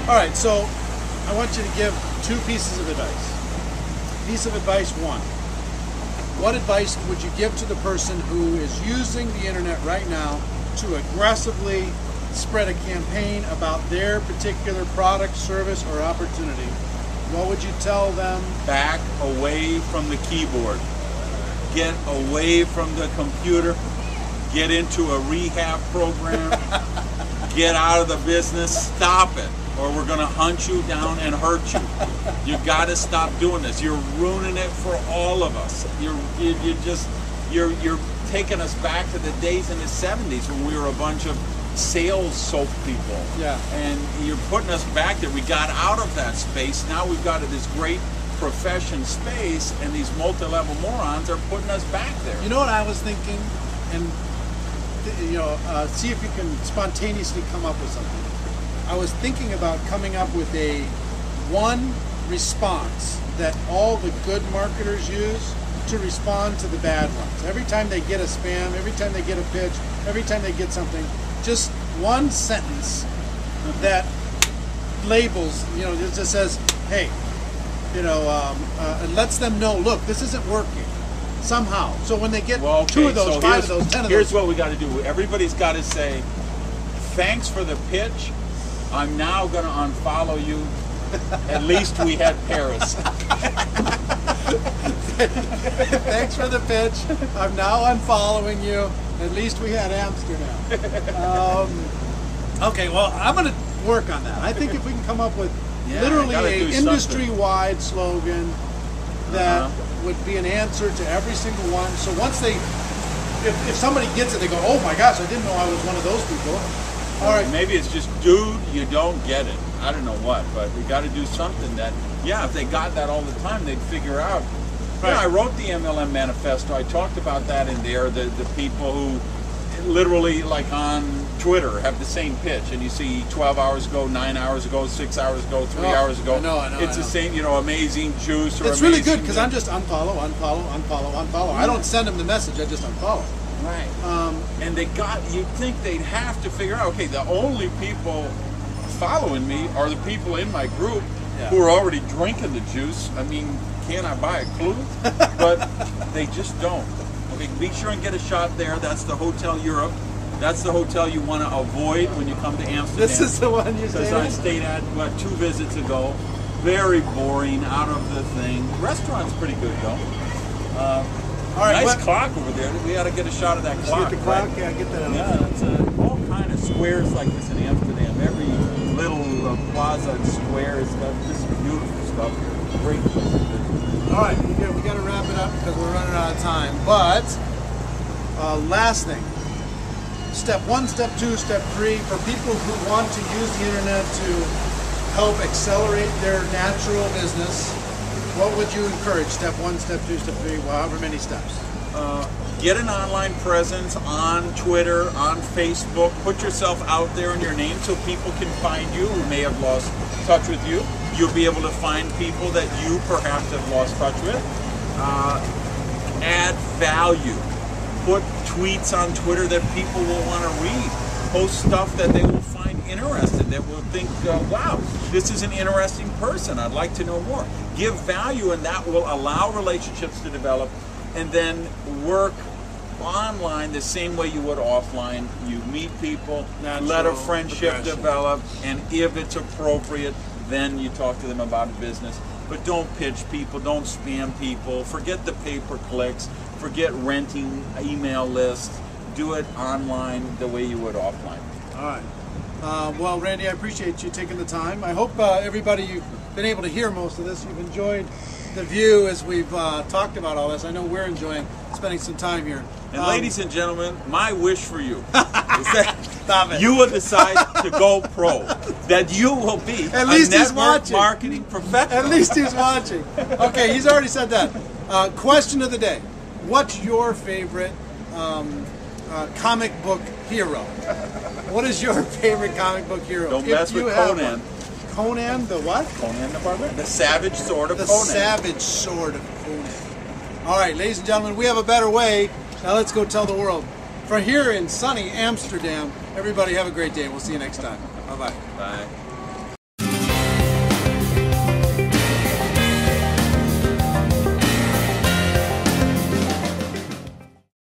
All right, so I want you to give two pieces of advice. Piece of advice one. What advice would you give to the person who is using the internet right now to aggressively spread a campaign about their particular product, service, or opportunity? What would you tell them? Back away from the keyboard. Get away from the computer. Get into a rehab program. Get out of the business. Stop it, or we're going to hunt you down and hurt you. You got to stop doing this. You're ruining it for all of us. You're taking us back to the days in the 70s when we were a bunch of sales soap people. Yeah. And you're putting us back there. We got out of that space. Now we've got this great profession space, and these multi-level morons are putting us back there. You know what I was thinking? And see if you can spontaneously come up with something. I was thinking about coming up with one response that all the good marketers use to respond to the bad ones. Every time they get a spam, every time they get a pitch, every time they get something, just one sentence that labels, it just says, hey, it lets them know, look, this isn't working somehow. So when they get two of those, five of those, 10 of those. Here's what we got to do. Everybody's got to say, thanks for the pitch. I'm now going to unfollow you. At least we had Paris. Thanks for the pitch. I'm now unfollowing you. At least we had Amsterdam. Okay, well, I'm going to work on that. I think if we can come up with literally an industry-wide slogan that would be an answer to every single one. So once if somebody gets it, they go, oh my gosh, I didn't know I was one of those people. All right. Maybe it's just, dude, you don't get it. I don't know what, but we got to do something that, if they got that all the time, they'd figure out. Right. I wrote the MLM manifesto. I talked about that in there. The people who literally, like on Twitter, have the same pitch, and you see 12 hours ago, 9 hours ago, 6 hours ago, 3 hours ago. I know. It's the same, amazing juice. Or it's really good because I'm just unfollow. I don't send them the message. I just unfollow. Right. And you'd think they'd have to figure out, okay, the only people following me are the people in my group who are already drinking the juice. I mean, can I buy a clue? But they just don't. Okay, be sure and get a shot there. That's the Hotel Europe. That's the hotel you want to avoid when you come to Amsterdam. This is the one you stayed at? I stayed at 2 visits ago. Very boring, out of the thing. The restaurant's pretty good though. All right, nice clock over there. We got to get a shot of that clock. Get the clock? Right? Yeah, get that. Yeah, it's all kind of squares like this in Amsterdam. Every little plaza and square has got this beautiful stuff here. Great place to visit. All right, we got to wrap it up because we're running out of time. But last thing, step 1, step 2, step 3, for people who want to use the internet to help accelerate their natural business, what would you encourage? Step 1, step 2, step 3, however many steps. Get an online presence on Twitter, on Facebook. Put yourself out there in your name so people can find you who may have lost touch with you. You'll be able to find people that you perhaps have lost touch with. Add value. Put tweets on Twitter that people will want to read. Post stuff that they will find interesting, that will think, wow, this is an interesting person. I'd like to know more. Give value, and that will allow relationships to develop, and then work online the same way you would offline. You meet people, let a friendship develop, and if it's appropriate, then you talk to them about business. But don't pitch people, don't spam people, forget the pay-per-clicks, forget renting email lists. Do it online the way you would offline. All right. Well, Randy, I appreciate you taking the time. I hope everybody, you've been able to hear most of this. You've enjoyed the view as we've talked about all this. I know we're enjoying spending some time here. And ladies and gentlemen, my wish for you is that Stop it. you will decide to go pro. That you will be At least a he's network watching. marketing professional. At least he's watching. Okay, he's already said that. Question of the day. What's your favorite comic book hero? What is your favorite comic book hero? Don't mess with Conan. Conan the what? Conan the Barbarian. The savage sword of The Conan. savage sword of Conan. All right, ladies and gentlemen, we have a better way. Now let's go tell the world. From here in sunny Amsterdam, everybody have a great day. We'll see you next time. Bye-bye. Bye.